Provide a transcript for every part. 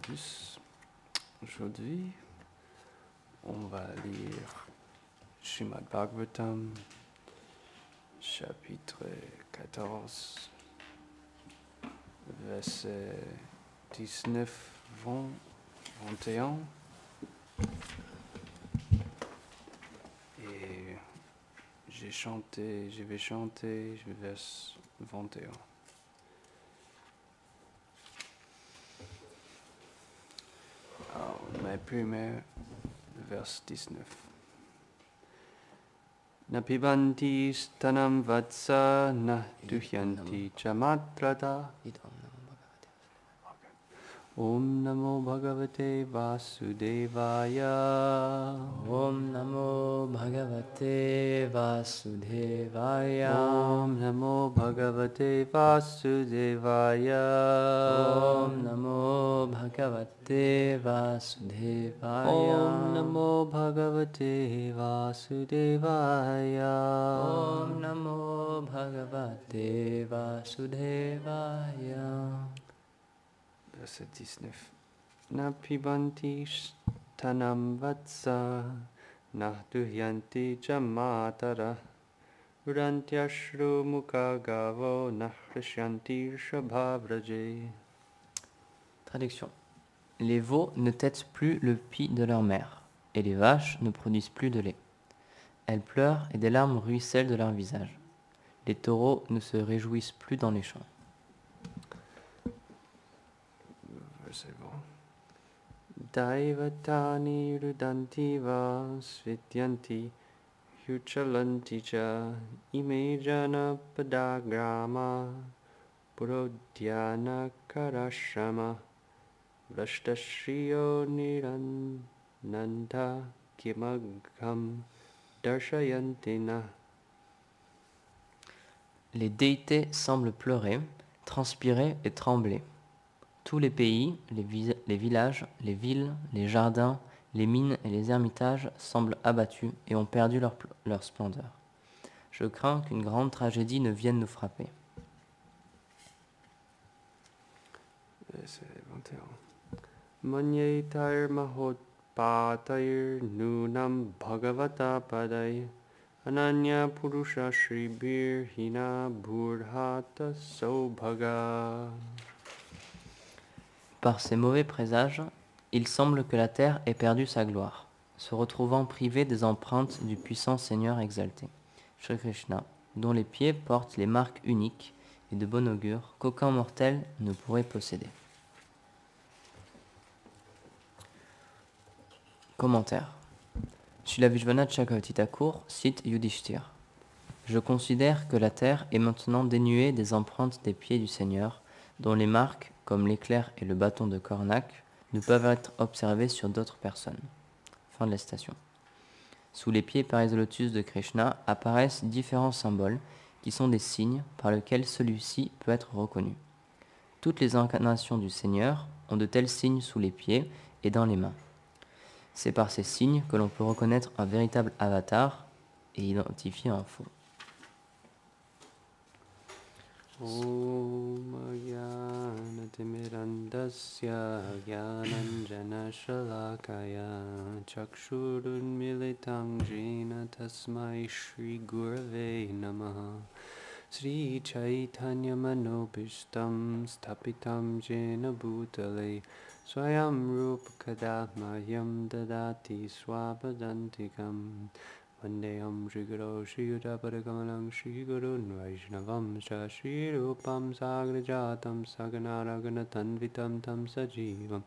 tous. Aujourd'hui, on va lire Srimad Bhagavatam, chapitre 14, verset 19, 20, 21. Et je vais chanter verset 21. Mais premier, verset 19. Na pibanti stanam vatsa na duhyanti chamatrata. Om namo bhagavate vasudevaya. Om namo bhagavate vasudevaya. Om namo bhagavate vasudevaya. Om namo bhagavate vasudevaya. Om namo bhagavate vasudevaya. Om namo bhagavate vasudevaya. Verset 19. Na pibanti stanam vatsa na duhyanti jamatara udantyashru mukha gavo na hrishanti shabhavraje. Traduction. Les veaux ne tètent plus le pis de leur mère, et les vaches ne produisent plus de lait. Elles pleurent et des larmes ruissellent de leur visage. Les taureaux ne se réjouissent plus dans les champs. C'est bon. Daivatani rudanti va svidyanti yuchalanti cha imejana padagrama purodhyana karashama vrashtashriyo nirananda kimagham darshayantina. Les déités semblent pleurer, transpirer et trembler. Tous les pays, les villages, les villes, les jardins, les mines et les ermitages semblent abattus et ont perdu leur splendeur. Je crains qu'une grande tragédie ne vienne nous frapper. Verset 21. Manyetair mahotpatair nunam bhagavata padai ananya purusha shribir hina burhata saubhaga. Par ces mauvais présages, il semble que la terre ait perdu sa gloire, se retrouvant privée des empreintes du puissant Seigneur exalté, Shri Krishna, dont les pieds portent les marques uniques et de bon augure qu'aucun mortel ne pourrait posséder. Commentaire. Srila Vishwanath Chakravarti Thakur cite Yudhishthir. Je considère que la terre est maintenant dénuée des empreintes des pieds du Seigneur, dont les marques, comme l'éclair et le bâton de Cornac, ne peuvent être observées sur d'autres personnes. Fin de la citation. Sous les pieds pareils au lotus de Krishna apparaissent différents symboles qui sont des signes par lesquels celui-ci peut être reconnu. Toutes les incarnations du Seigneur ont de tels signes sous les pieds et dans les mains. C'est par ces signes que l'on peut reconnaître un véritable avatar et identifier un faux. Om Jnanatimidandasya Jnananjana Shalakaya Chakshurunmilitam Jena Tasmai Shri Gurave Namaha Sri Chaitanya Manobishtam Stapitam Jena Bhutale Swayam Rupa Kadamahyam Dadati Swapadantikam Vandeham Shri Guru Shri Uttapadakamalaṁ Shri Gurun Vaishnavam Cha Shri Rupam Sagrajatam Saganaraganatanvitam Tam Sajivam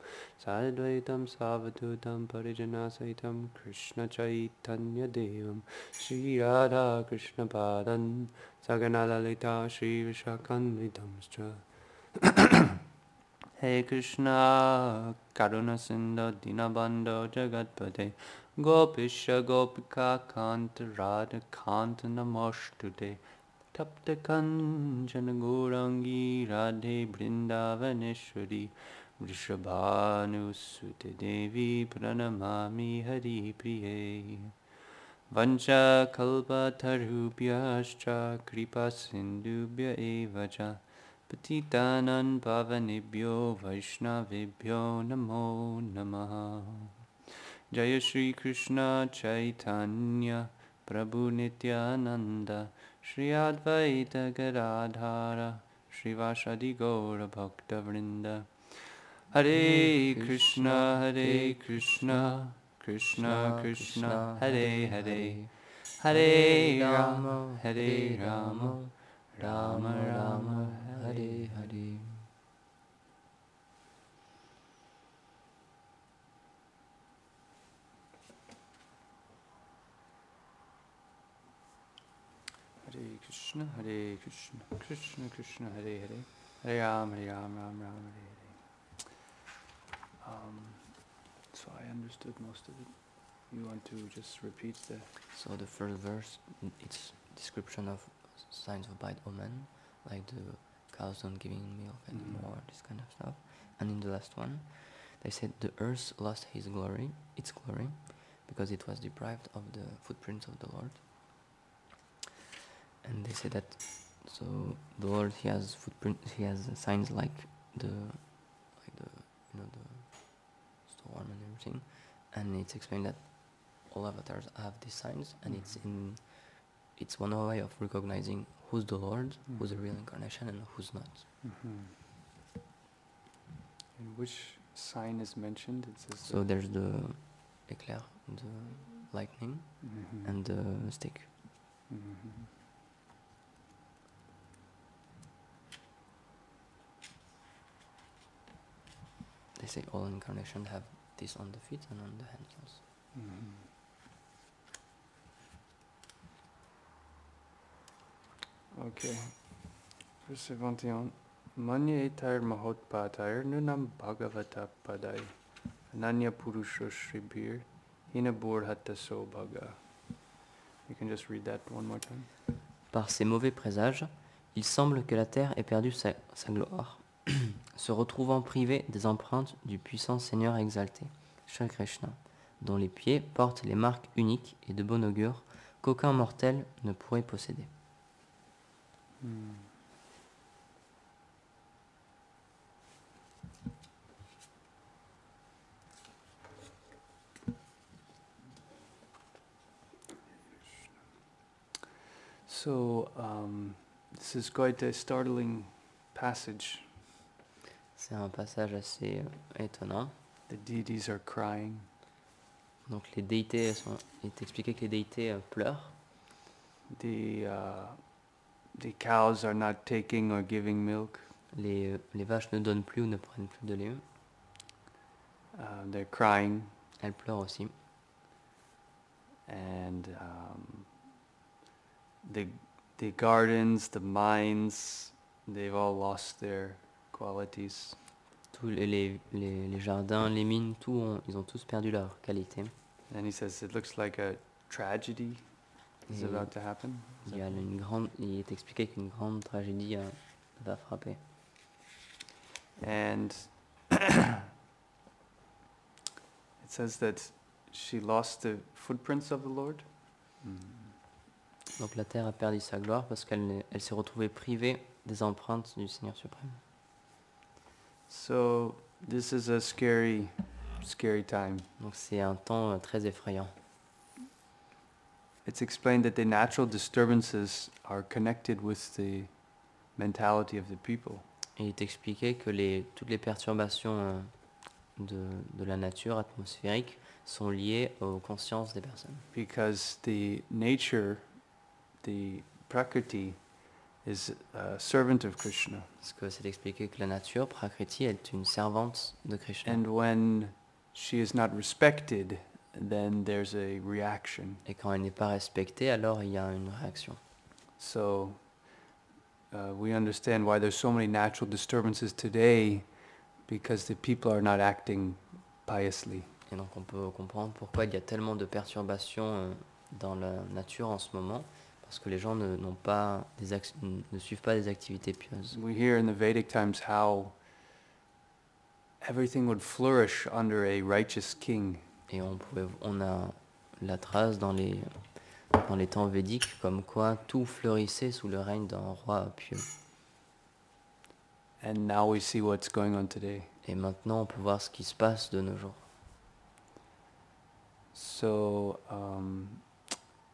Sadvaitam Savatutam Parijanasahitam Krishna Chaitanya Devam Shri Radha Krishna Padan Saganalalita Shri Vishakanvitam Hey Krishna Karuna Sindhu Dinabandho Jagatpate Gopisha Gopika Kanta Radha Kanta Namostude Tapta Kanchana Gourangi Radhe Brindavaneshwari Vrishabhanu Devi Pranamami Hari Priye Vancha Kalpa Tarubhyascha Kripa Sindubhya Evacha Patitanam pavanebhyo Vaishnavebhyo Namo Namaha. Jaya Shri Krishna Chaitanya Prabhu Nityananda Shri Advaita Gadadhara Srivasadi Gaura Bhakta Vrinda. Hare Krishna, Krishna Krishna, Hare Hare, Hare Rama, Hare Rama, Rama Rama, Hare Hare. Hare Krishna, Krishna Krishna, Hare Hare, Hare Ram, Ram Ram, Hare Hare. So I understood most of it. You want to just repeat the... So the first verse, it's description of signs of bad omen, like the cows not giving milk anymore, this kind of stuff. And in the last one, they said the earth lost its glory, because it was deprived of the footprints of the Lord. And they said that so the Lord he has signs like the storm and everything, and it's explained that all avatars have these signs, and it's one way of recognizing who's the Lord, who's a real incarnation, and who's not. And which sign is mentioned? It says so there's the eclair, the lightning, and the stick. They say all incarnations have this on the feet and on the hands also. Okay. Verse 71. Manye etar mahotpatar nunam bhagavata padai ananya purusho shribhir hina burhata sobhaga. You can just read that one more time. Par ces mauvais présages, il semble que la terre ait perdu sa gloire, se retrouvant privée des empreintes du puissant Seigneur exalté, Shri Krishna, dont les pieds portent les marques uniques et de bon augure qu'aucun mortel ne pourrait posséder. So, this is quite a startling passage. C'est un passage assez étonnant. The deities are crying. Donc les déités il est expliqué que les déités pleurent. The cows are not taking or giving milk. Les vaches ne donnent plus ou ne prennent plus de lait. They're crying. Elles pleurent aussi. And the gardens, the mines, they've all lost their qualities. Tous les jardins, les mines, ils ont tous perdu leur qualité. And he says it looks like a tragedy is about to happen. Il est expliqué qu'une grande tragédie va frapper. And it says that she lost the footprints of the Lord. Donc la terre a perdu sa gloire parce qu'elle s'est retrouvée privée des empreintes du Seigneur suprême. So this is a scary time. Donc c'est un temps très effrayant. It's explained that the natural disturbances are connected with the mentality of the people. Et il est expliqué que toutes les perturbations de la nature atmosphérique sont liées aux consciences des personnes. Because the nature, the Prakriti, is a servant of Krishna. Parce que c'est expliqué que la nature, Prakriti, est une servante de Krishna. And when she is not respected, then there's a reaction. Et quand elle n'est pas respectée, alors il y a une réaction. So we understand why there's so many natural disturbances today, because the people are not acting piously. Et donc on peut comprendre pourquoi il y a tellement de perturbations dans la nature en ce moment, parce que les gens ne suivent pas des activités pieuses. We hear in the Vedic times how everything would flourish under a righteous king. Et on a la trace dans les temps védiques comme quoi tout fleurissait sous le règne d'un roi pieux. And now we see what's going on today. Et maintenant, on peut voir ce qui se passe de nos jours. So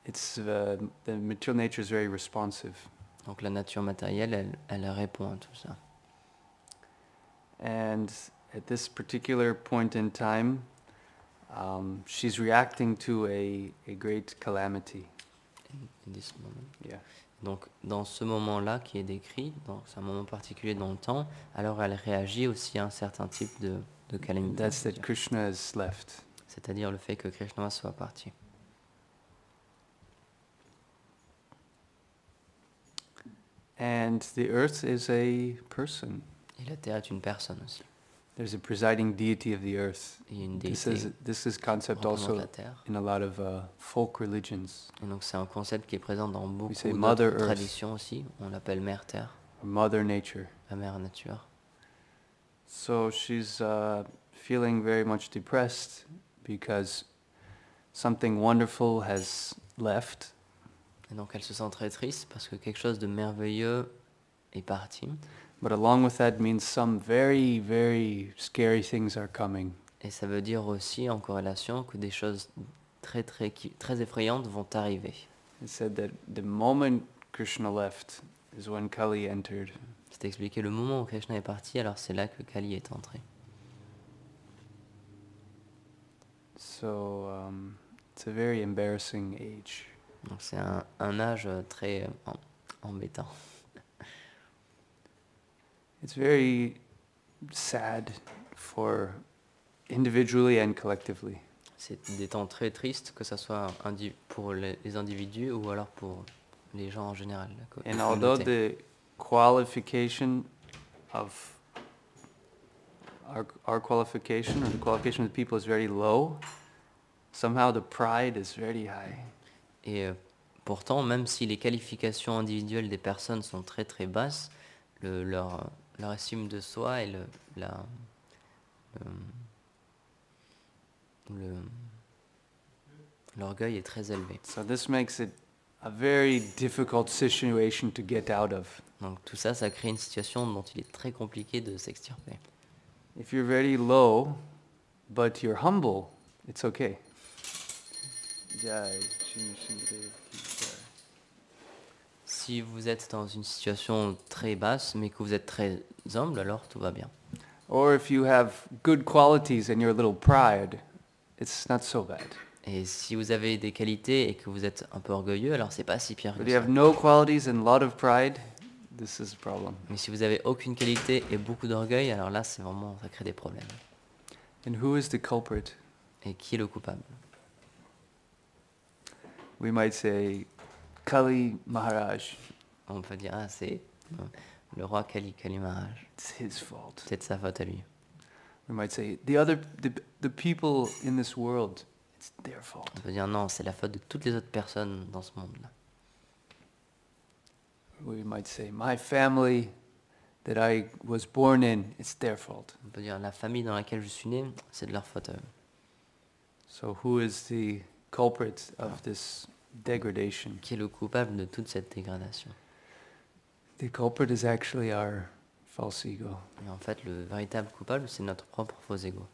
it's the material nature is very responsive. Donc la nature matérielle, elle répond à tout ça. And at this particular point in time, she's reacting to a great calamity. In this moment. Yeah. Donc dans ce moment-là qui est décrit, c'est un moment particulier dans le temps, alors elle réagit aussi à un certain type de calamité. That's that Krishna has left. C'est-à-dire le fait que Krishna soit parti. And the earth is a person. Et la terre est une personne aussi. There's a presiding deity of the earth. Il y a une This déité is concept représente also la terre. in a lot of folk religions. Et donc c'est un concept qui est présent dans beaucoup say Mother d'autres Earth. traditions aussi. On l'appelle mère terre, Or Mother Nature. la mère nature. So she's feeling very much depressed because something wonderful has left. Et donc elle se sent très triste parce que quelque chose de merveilleux est parti. But along with that means some very, very scary things are coming. Et ça veut dire aussi en corrélation que des choses très effrayantes vont arriver. It said that the moment Krishna left is when Kali entered. C'est expliqué le moment où Krishna est parti, alors c'est là que Kali est entré. So it's a very embarrassing age. Donc c'est un âge très embêtant. It's very sad for individually and collectively. C'est des temps très tristes, que ce soit pour les individus ou alors pour les gens en général. And although the qualification of our qualification or the qualification of the people is very low, somehow the pride is very high. Et pourtant, même si les qualifications individuelles des personnes sont très basses, leur estime de soi et l'orgueil est très élevé. So this makes it a very difficult situation to get out of. Donc tout ça, ça crée une situation dont il est très compliqué de s'extirper. If you're very low, but you're humble, it's okay. Si vous êtes dans une situation très basse, mais que vous êtes très humble, alors tout va bien. Or if you have good qualities and you're a little proud, it's not so bad. Et si vous avez des qualités et que vous êtes un peu orgueilleux, alors c'est pas si pire But que you ça. have no qualities and a lot of pride, this is a problem. Mais si vous avez aucune qualité et beaucoup d'orgueil, alors là, c'est vraiment, ça crée des problèmes. And who is the culprit? Et qui est le coupable? We might say Kali Maharaj. On peut dire, c'est le roi Kali Maharaj. It's his fault. C'est de sa faute à lui. We might say the people in this world, it's their fault. On peut dire, non, c'est la faute de toutes les autres personnes dans ce monde-là. We might say my family that I was born in, it's their fault. On peut dire, la famille dans laquelle je suis né, c'est de leur faute à eux. So who is the culprit of this degradation? Qui est le coupable de toute cette dégradation? The culprit is actually our false ego. Et en fait, le véritable coupable, c'est notre propre faux ego.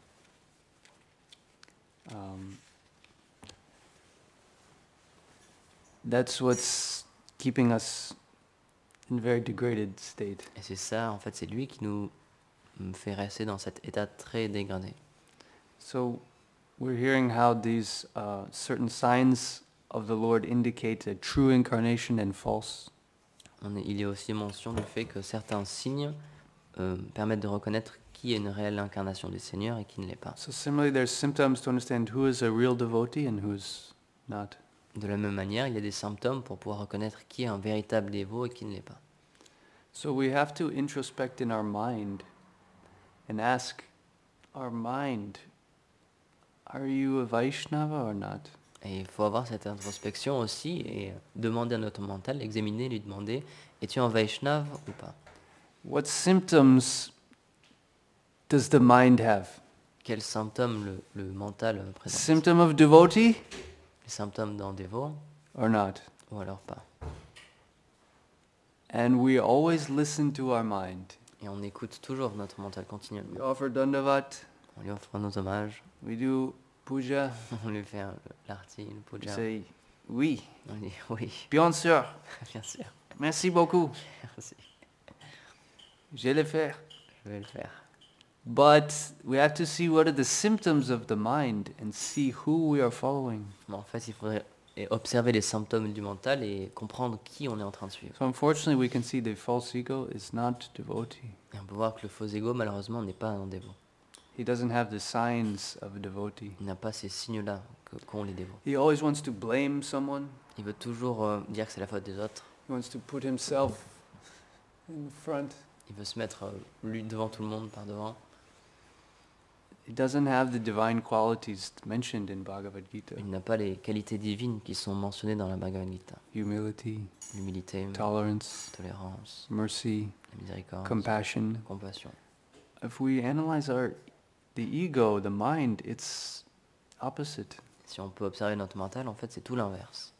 That's what's keeping us in a very degraded state. Et c'est ça, en fait, c'est lui qui nous fait rester dans cet état très dégradé. So we're hearing how these certain signs of the Lord indicate a true incarnation and false. Il y a aussi mention du fait que certains signes permettent de reconnaître qui est une réelle incarnation du Seigneur et qui ne l'est pas. So similarly, there's symptoms to understand who is a real devotee and who's not. De la même manière, il y a des symptômes pour pouvoir reconnaître qui est un véritable dévot et qui ne l'est pas. So we have to introspect in our mind and ask our mind, are you a Vaishnava or not? Et il faut avoir cette introspection aussi et demander à notre mental, examiner, lui demander, es-tu un Vaishnava ou pas? What symptoms does the mind have? Quels symptômes le mental présente? Symptom of devotee Les symptômes d'un dévot or not? ou alors pas? And we always listen to our mind. Et on écoute toujours notre mental We continuellement. offer dandavat. On lui offre nos hommages, We do puja. on lui fait l'arti, le We puja. say, oui, On dit oui, bien sûr, bien sûr, merci beaucoup, merci, je vais le faire. je vais le faire. But we have to see what are the symptoms of the mind and see who we are following. Mais en fait, il faudrait observer les symptômes du mental et comprendre qui on est en train de suivre. So unfortunately, we can see the false ego is not devotee. Et on peut voir que le faux ego, malheureusement, n'est pas un dévot. He doesn't have the signs of a devotee. Il n'a pas ces signes-là qu'ont les dévots. He always wants to blame someone. Il veut toujours dire que c'est la faute des autres. He wants to put himself in front. Il veut se mettre lui devant tout le monde, par devant. He doesn't have the divine qualities mentioned in Bhagavad Gita. Il n'a pas les qualités divines qui sont mentionnées dans la Bhagavad Gita. Humility, L'humilité, tolerance, tolérance, mercy, la miséricorde, compassion. la compassion. If we analyze the ego, the mind, it's opposite. Si on peut observer notre mental, en fait, c'est tout l'inverse.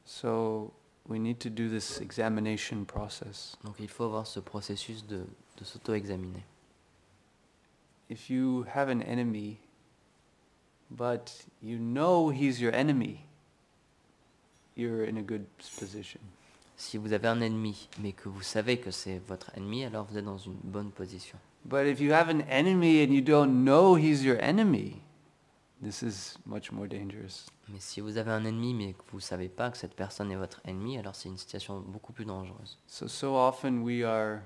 So we need to do this examination process. Donc il faut avoir ce processus de s'auto-examiner. If you have an enemy, but you know he's your enemy, you're in a good position. Si vous avez un ennemi, mais que vous savez que c'est votre ennemi, alors vous êtes dans une bonne position. But if you have an enemy and you don't know he's your enemy, this is much more dangerous. Mais si vous avez un ennemi, mais que vous ne savez pas que cette personne est votre ennemi, alors c'est une situation beaucoup plus dangereuse. So often we are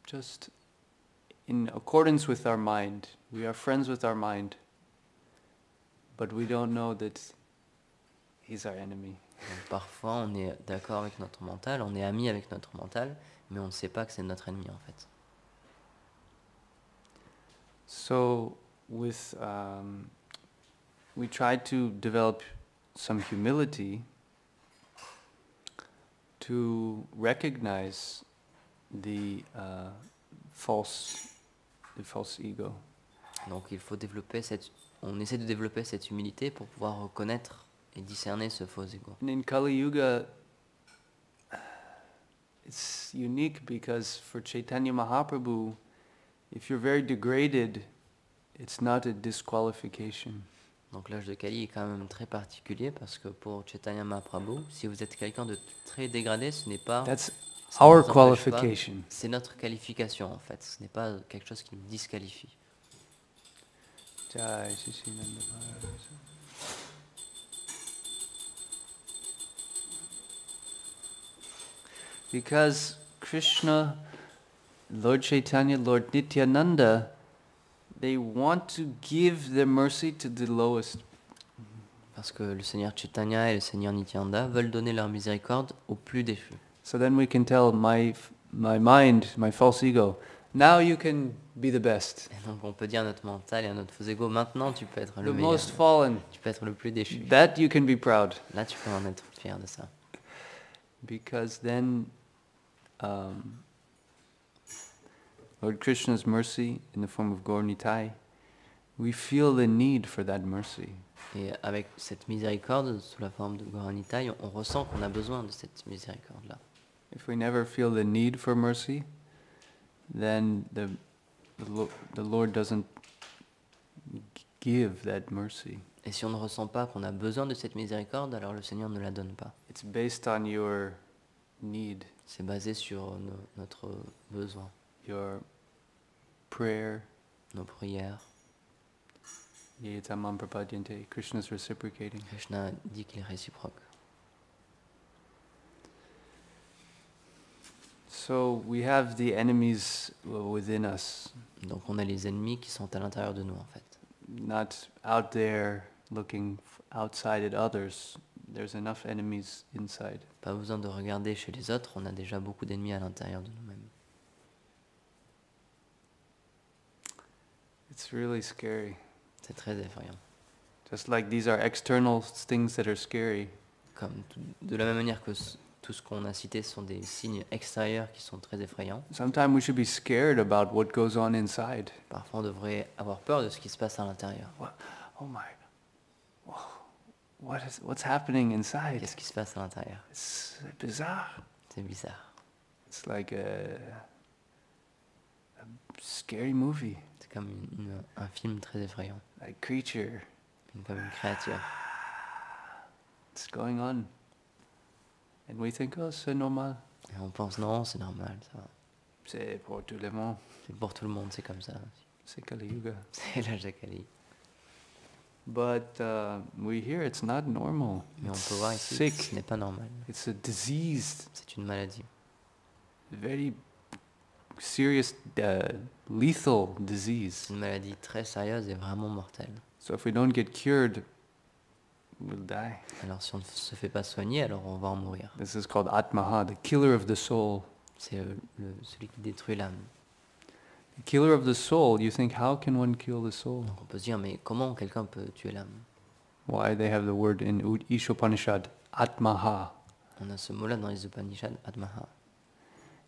just in accordance with our mind. We are friends with our mind, but we don't know that he's our enemy. Donc, parfois, on est d'accord avec notre mental, on est ami avec notre mental, mais on ne sait pas que c'est notre ennemi en fait. So with we try to develop some humility to recognize the false ego. Donc il faut développer on essaie de développer cette humilité pour pouvoir reconnaître et discerner ce faux ego. And in Kali Yuga, it's unique because for Chaitanya Mahaprabhu, if you're very degraded, it's not a disqualification. Donc l'âge de Kali est quand même très particulier parce que pour Chaitanya Mahaprabhu, si vous êtes quelqu'un de très dégradé, ce n'est pas... That's ça our ne vous empêche pas. qualification. C'est notre qualification en fait, ce n'est pas quelque chose qui nous disqualifie. Jai Shri Nanda Maharaj. Because Krishna, Lord Chaitanya, Lord Nityananda, they want to give their mercy to the lowest. Parce que le Seigneur Chaitanya et le Seigneur Nityananda veulent donner leur miséricorde aux plus déchus. So then we can tell my mind, my false ego, now you can be the best. Et donc on peut dire à notre mental et à notre faux ego, maintenant tu peux être The le meilleur, most fallen. tu peux être le plus déchu. That you can be proud. Là tu peux en être fier de ça. Because then Lord Krishna's mercy in the form of Gaur Nitai, we feel the need for that mercy. Et avec cette miséricorde sous la forme de Gauranitai, on ressent qu'on a besoin de cette miséricorde-là. If we never feel the need for mercy, then the Lord doesn't give that mercy. Et si on ne ressent pas qu'on a besoin de cette miséricorde, alors le Seigneur ne la donne pas. It's based on your need, C'est basé sur notre besoin, your prayer. nos prières. Yetamam prapadyante. Krishna's reciprocating. Krishna dit qu'il est réciproque. So we have the enemies within us, Donc on a les ennemis qui sont à l'intérieur de nous en fait. not out there looking outside at others. There's enough enemies inside. Pas besoin de regarder chez les autres, on a déjà beaucoup d'ennemis à l'intérieur de nous-mêmes. It's really scary. C'est très effrayant. Just like these are external things that are scary. Comme de la même manière que tout ce qu'on a cité sont des signes extérieurs qui sont très effrayants. Sometimes we should be scared about what goes on inside. Parfois on devrait avoir peur de ce qui se passe à l'intérieur. Oh my, what's happening inside? Qu'est-ce qui se passe à l'intérieur? It's bizarre. C'est bizarre. It's like a scary movie, C'est comme un film très effrayant, like creature. comme une créature. It's going on. And we think, oh, c'est normal. Et on pense non, c'est normal, ça va. C'est pour tout le monde. C'est pour tout le monde, c'est comme ça. C'est Kali Yuga. C'est l'âge de Kali. But we hear it's not normal. Mais on It's peut voir ici sick. que ce n'est pas normal. It's a disease. C'est une maladie. Very serious, lethal disease. C'est une maladie très sérieuse et vraiment mortelle. So if we don't get cured, we'll die. Alors si on ne se fait pas soigner, alors on va en mourir. This is called Atmaha, the killer of the soul. C'est celui qui détruit l'âme. The killer of the soul, you think, how can one kill the soul? Donc on peut se dire, mais comment quelqu'un peut tuer l'âme? Why they have the word in Ishopanishad, Atmaha. On a ce mot-là dans les Upanishads, Atmaha.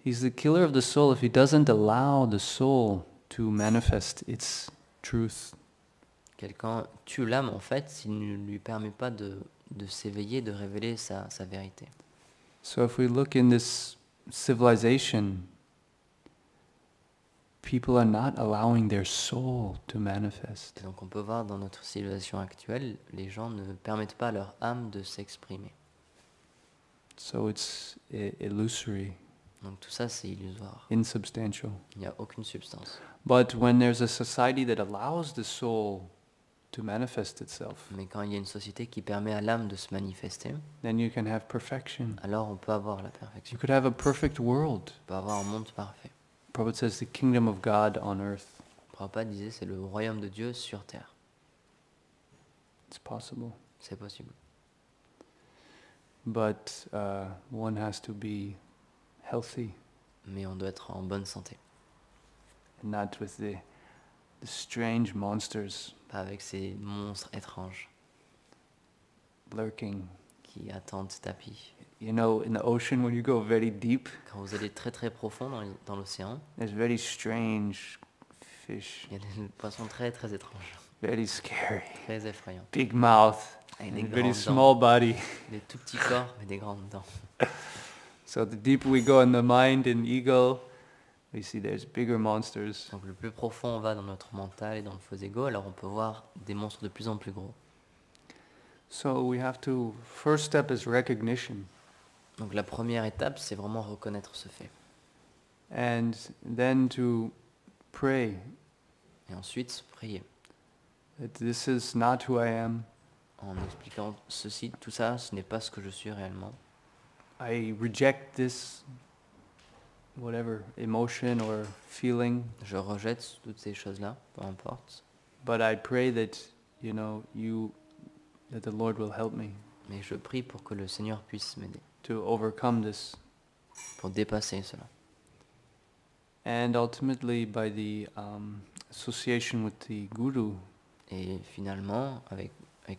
He's the killer of the soul if he doesn't allow the soul to manifest its truth. Quelqu'un tue l'âme en fait s'il ne lui permet pas de s'éveiller, de révéler sa vérité. So if we look in this civilization, people are not allowing their soul to manifest. Et donc on peut voir dans notre civilisation actuelle, les gens ne permettent pas à leur âme de s'exprimer. So it's illusory, Donc tout ça c'est illusoire. insubstantial. Il n'y a aucune substance. But when there's a society that allows the soul to manifest itself, Mais quand il y a une société qui permet à l'âme de se manifester, then you can have perfection. alors on peut avoir la You perfection. could have a perfect world. On peut avoir un monde parfait. Prabhupada says the kingdom of God on earth. Prabhupada disait c'est le royaume de Dieu sur terre. It's possible. C'est possible. But one has to be healthy Mais on doit être en bonne santé. and not with the strange monsters Pas avec ces monstres étranges lurking. qui attendent tapis. You know, in the ocean, when you go very deep, Quand vous allez très très profond dans l'océan, there's very strange fish, il y a des poissons très très étranges, very scary, très effrayants. big mouth, Avec des and very grandes small dents, body. des tout petits corps mais des grandes dents. So the deeper we go in the mind and ego, we see there's bigger monsters. Donc le plus profond on va dans notre mental et dans le faux ego, alors on peut voir des monstres de plus en plus gros. So we have to, first step is recognition. Donc la première étape, c'est vraiment reconnaître ce fait. And then to pray Et ensuite, prier. that this is not who I am. En expliquant ceci, tout ça, ce n'est pas ce que je suis réellement. I reject this, whatever, emotion or feeling. Je rejette toutes ces choses-là, peu importe. But I pray that, that the Lord will help me Mais je prie pour que le Seigneur puisse m'aider, to overcome this. pour dépasser cela. And ultimately, by the association with the Guru, Et finalement, avec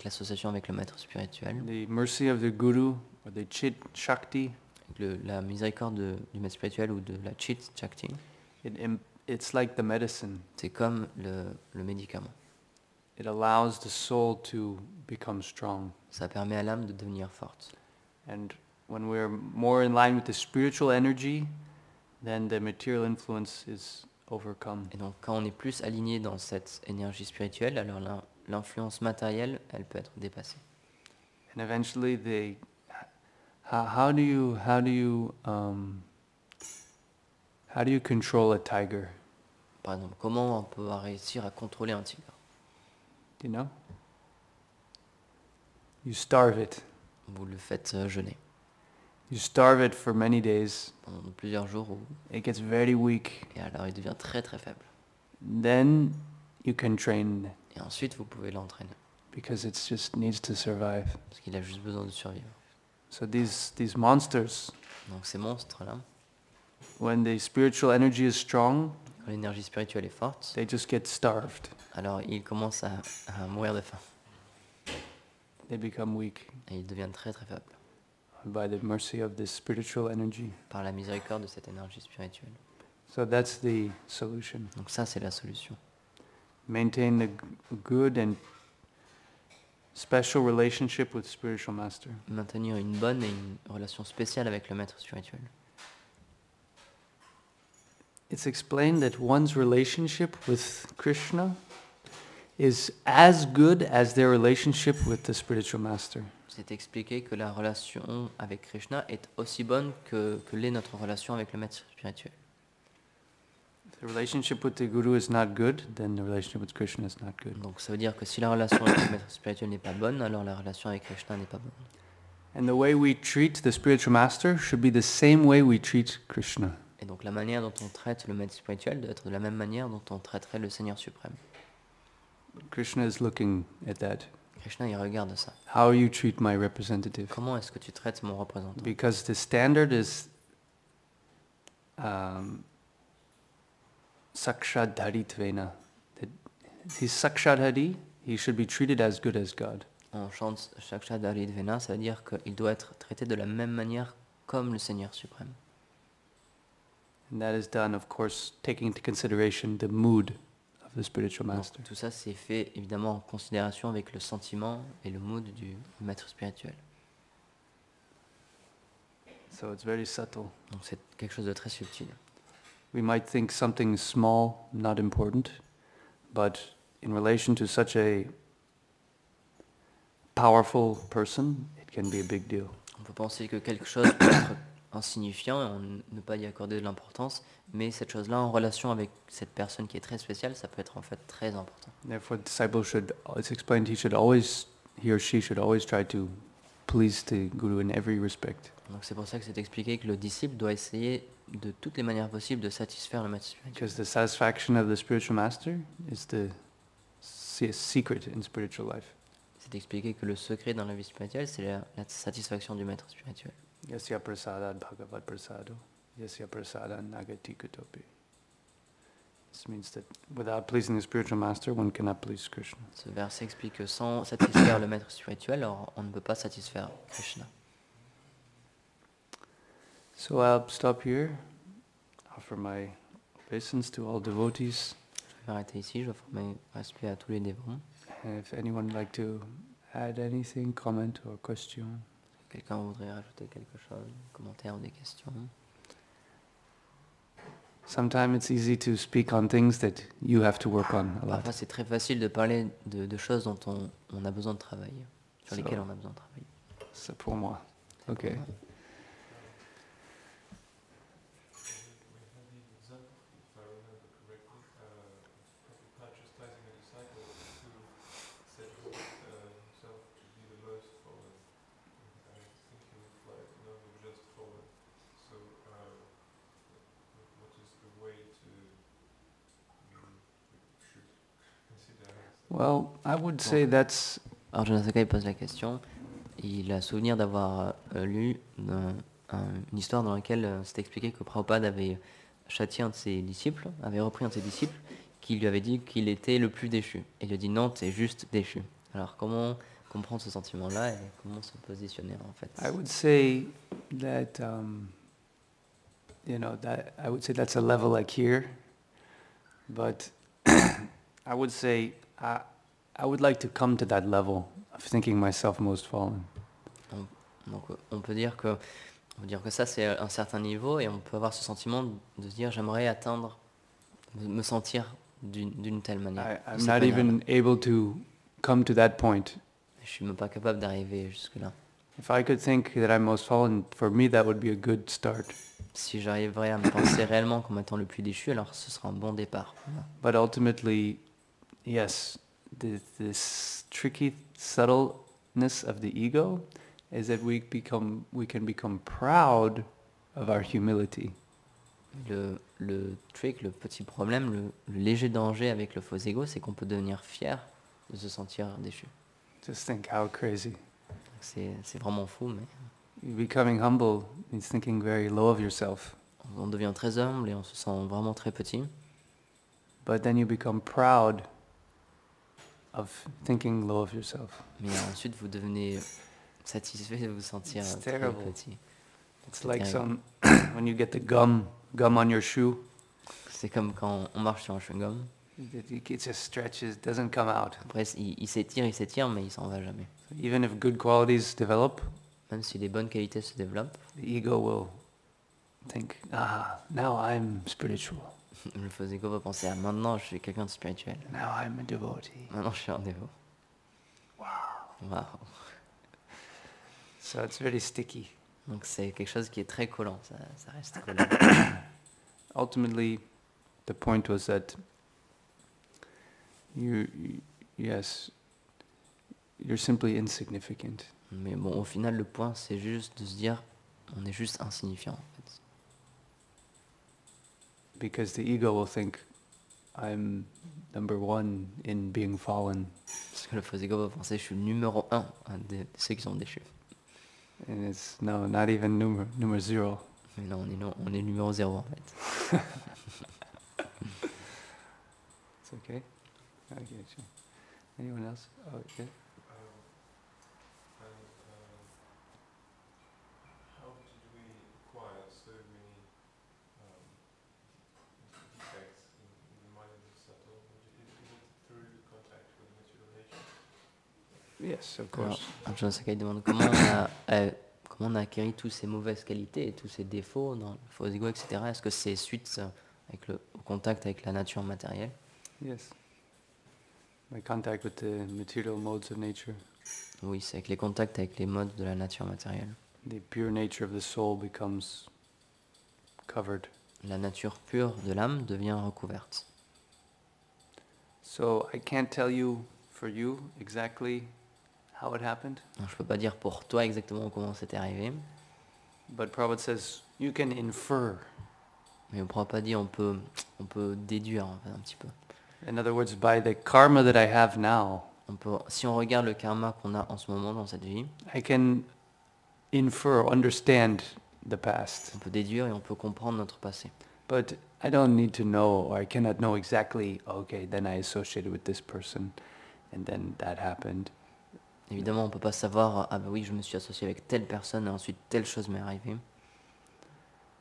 l'association avec le maître spirituel, the mercy of the Guru, or the Chit Shakti, avec la miséricorde du maître spirituel ou de la Chit Shakti, it's like the medicine. c'est comme le médicament. It allows the soul to become strong. Ça permet à l'âme de devenir forte. And when we're more in line with the spiritual energy, then the material influence is overcome. Et donc quand on est plus aligné dans cette énergie spirituelle, alors l'influence matérielle, elle peut être dépassée. And eventually, how do you control a tiger? Par exemple, comment on peut réussir à contrôler un tigre? Do you know? You starve it. Vous le faites jeûner You starve it for many days. pendant plusieurs jours, It gets very weak. et alors il devient très très faible. Then you can train Et ensuite, vous pouvez l'entraîner, because it just needs to survive. parce qu'il a juste besoin de survivre. So these monsters, Donc ces monstres-là, when the spiritual energy is strong, quand l'énergie spirituelle est forte, they just get starved. alors ils commencent à mourir de faim, They become weak et ils deviennent très très faibles, by the mercy of this spiritual energy. par la miséricorde de cette énergie spirituelle. So that's the solution. Donc ça, c'est la solution. Maintain the good and special relationship with spiritual master. Maintenir une bonne et une relation spéciale avec le maître spirituel. it's explained that one's relationship with Krishna is as good as their relationship with the spiritual master. C'est expliqué que la relation avec Krishna est aussi bonne que l'est notre relation avec le maître spirituel. If the relationship with the guru is not good, then the relationship with Krishna is not good. Donc ça veut dire que si la relation avec le maître spirituel n'est pas bonne, alors la relation avec Krishna n'est pas bonne. And the way we treat the spiritual master should be the same way we treat Krishna. Et donc la manière dont on traite le maître spirituel doit être de la même manière dont on traiterait le Seigneur suprême. Krishna is looking at that. Krishna, il regarde ça. How you treat my representative. Comment est-ce que tu traites mon représentant? Because the standard is Sakshadharitvena. He's Sakshadhari, he should be treated as good as God. On chante Sakshadharitvena, ça veut dire qu'il doit être traité de la même manière comme le Seigneur suprême. And that is done, of course, taking into consideration the mood of the spiritual master. Donc, tout ça, c'est fait évidemment en considération avec le sentiment et le mood du maître spirituel. So it's very subtle. Donc c'est quelque chose de très subtil. We might think something small, not important, but in relation to such a powerful person, it can be a big deal. On peut penser que quelque chose peut être insignifiant et ne pas y accorder de l'importance, mais cette chose-là, en relation avec cette personne qui est très spéciale, ça peut être en fait très important. Therefore, the disciple should, it's explained, he or she should always try to please the guru in every respect. Donc c'est pour ça que c'est expliqué que le disciple doit essayer de toutes les manières possibles de satisfaire le maître spirituel. Because the satisfaction of the spiritual master is the secret in spiritual life. C'est expliqué que le secret dans la vie spirituelle, c'est la satisfaction du maître spirituel. Yasya prasadat bhagavad prasado, yasya prasadat nagati kutopi. This means that without pleasing the spiritual master, one cannot please Krishna. Ce verset explique que sans satisfaire le maître spirituel, alors on ne peut pas satisfaire Krishna. So I'll stop here, offer my obeisance to all devotees. Je vais m'arrêter ici, j'offre mes respects à tous les dévots. And if anyone would like to add anything, comment or question. Quelqu'un voudrait rajouter quelque chose, un commentaire ou des questions? Sometimes it's easy to speak on things that you have to work on a lot. Parfois c'est très facile de parler de choses dont on a besoin de travailler, sur lesquelles on a besoin de travailler. C'est pour moi. Okay. Well, I would say that's... Alors Jonathan Kai pose la question. Il a souvenir d'avoir lu une histoire dans laquelle c'est expliqué que Prabhupada avait châtié un de ses disciples, avait repris un de ses disciples, qui lui avait dit qu'il était le plus déchu. Et il lui a dit non, t'es juste déchu. Alors comment comprendre ce sentiment-là et comment se positionner en fait? I would say that, I would say that's a level like here, but I would say I would like to come to that level of thinking myself most fallen. Donc on peut dire que ça c'est un certain niveau et on peut avoir ce sentiment de se dire j'aimerais atteindre, me sentir d'une telle manière. I'm not even able to come to that point. Je suis même pas capable d'arriver jusque-là. If I could think that I'm most fallen, for me that would be a good start. Si j'arriverais à me penser réellement comme étant le plus déchu, alors ce sera un bon départ. But ultimately, yes, this tricky subtleness of the ego is that we can become proud of our humility. Le trick, le petit problème, le léger danger avec le faux ego, c'est qu'on peut devenir fier de se sentir déchu. Just think how crazy. C'est vraiment fou, mais Becoming humble means thinking very low of yourself. On devient très humble et on se sent vraiment très petit. But then you become proud of thinking low of yourself. Mais ensuite, vous devenez satisfait de vous sentir It's très terrible. petit. It's like when you get the gum on your shoe. C'est comme quand on marche sur un chewing-gum. It just stretches, doesn't come out. Après, il s'étire, mais il s'en va jamais. Even if good qualities develop, Même si les bonnes qualités se développent, the ego will think, now I'm spiritual. Le faux ego va penser à maintenant je suis quelqu'un de spirituel. Now I'm a devotee. Maintenant je suis un dévot. Waouh. So it's very sticky. Donc c'est quelque chose qui est très collant, ça reste collant. Ultimately, the point was that yes, you're simply insignificant. Mais bon, au final, le point, c'est juste de se dire, on est juste insignifiant, en fait. Because the ego will think, I'm number one in being fallen. Parce que le faux ego va penser, je suis le numéro 1 de ceux qui sont déchus. And it's not even number zero. Mais non, on est numéro 0, en fait. It's okay. I get you. Anyone else? Oh, yeah. How did we acquire so many defects in the mind of the subtle? Is it through contact with material nature? Yes, of Alors, course. Ajahn Sakai demande comment on a acquis toutes ces mauvaises qualités et tous ces défauts dans le faux ego, etc. Est-ce que c'est suite au contact avec la nature matérielle? Yes. My contact with the material modes of nature. Oui, c'est avec les contacts avec les modes de la nature matérielle. The pure nature of the soul becomes covered. La nature pure de l'âme devient recouverte. So I can't tell you for you exactly how it happened, Alors, je ne peux pas dire pour toi exactement comment c'était arrivé, but Prabhupada says you can infer. mais on ne pourra pas dire, on peut déduire en fait, un petit peu. In other words, by the karma that I have now, Si on regarde le karma qu'on a en ce moment dans cette vie, I can infer, understand the past. on peut déduire et on peut comprendre notre passé. But I don't need to know, or I cannot know exactly, okay, then I associated with this person, and then that happened. Évidemment, on ne peut pas savoir, ah ben oui, je me suis associé avec telle personne et ensuite telle chose m'est arrivée,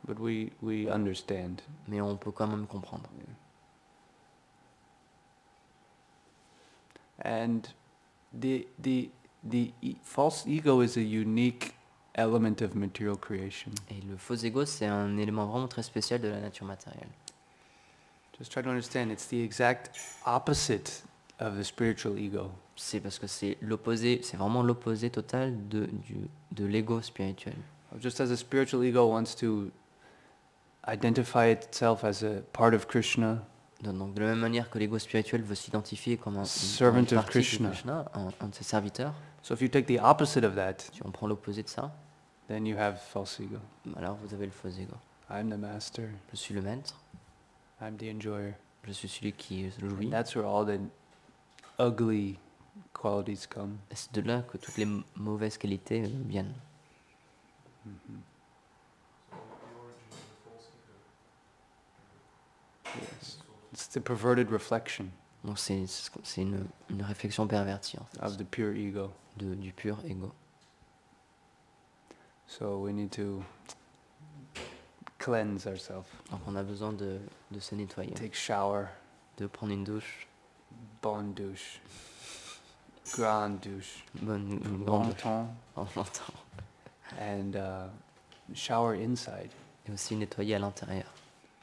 But we understand. mais on peut quand même comprendre. And the false ego is a unique element of material creation. Et le faux ego, c'est un élément vraiment très spécial de la nature matérielle. Just try to understand, it's the exact opposite of the spiritual ego. C'est parce que c'est l'opposé, c'est vraiment l'opposé total de l'ego spirituel. Just as the spiritual ego wants to identify itself as a part of Krishna, Donc de la même manière que l'ego spirituel veut s'identifier comme un Servant une of partie de Krishna. Krishna, un de ses serviteurs, so if you take the opposite of that, si on prend l'opposé de ça, then you have false ego. alors vous avez le faux ego. I'm the master, Je suis le maître, I'm the enjoyer. je suis celui qui And jouit. that's where all the ugly qualities come. Et c'est de là que toutes les mauvaises qualités viennent. Mhm. So the origin of the false ego. Yes. It's the perverted reflection Donc c'est une réflexion pervertie en fait, of the pure ego. du pur ego. So we need to cleanse ourselves, Donc on a besoin de se nettoyer, take shower, de prendre une douche, bonne douche, grande douche, une grande douche, longtemps, en longtemps, and shower inside. et aussi nettoyer à l'intérieur.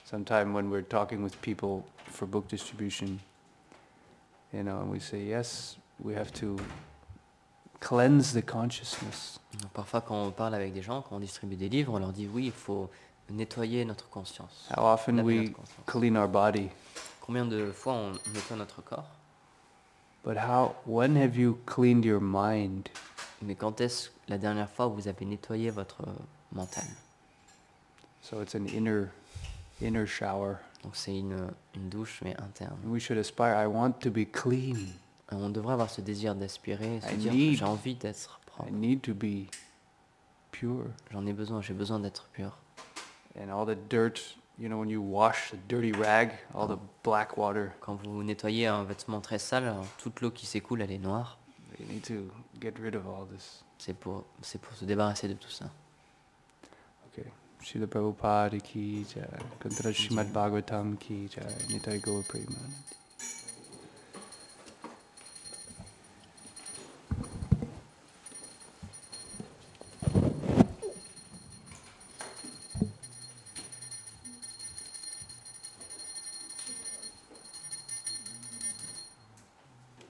Sometime when we're talking with people for book distribution, and we say, yes, we have to cleanse the consciousness. Donc parfois quand on parle avec des gens, quand on distribue des livres, on leur dit oui, il faut nettoyer notre conscience. How often laver we notre conscience. clean our body, Combien de fois on nettoie notre corps? but when have you cleaned your mind? Mais quand est-ce la dernière fois où vous avez nettoyé votre mental? So it's an inner shower. Donc c'est une douche mais interne. And we should aspire, I want to be clean. On devrait avoir ce désir d'aspirer, se I dire need- j'ai envie d'être propre. I need to be pure. J'en ai besoin, j'ai besoin d'être pur. And all the dirt, when you wash the dirty rag, all the black water, Quand vous nettoyez un vêtement très sale, toute l'eau qui s'écoule, elle est noire. you need to get rid of all this. C'est pour se débarrasser de tout ça. Okay. Srila Prabhupada ki jai. Kantra Srimad Bhagavatam ki jai. Nitai Gaur Premanand.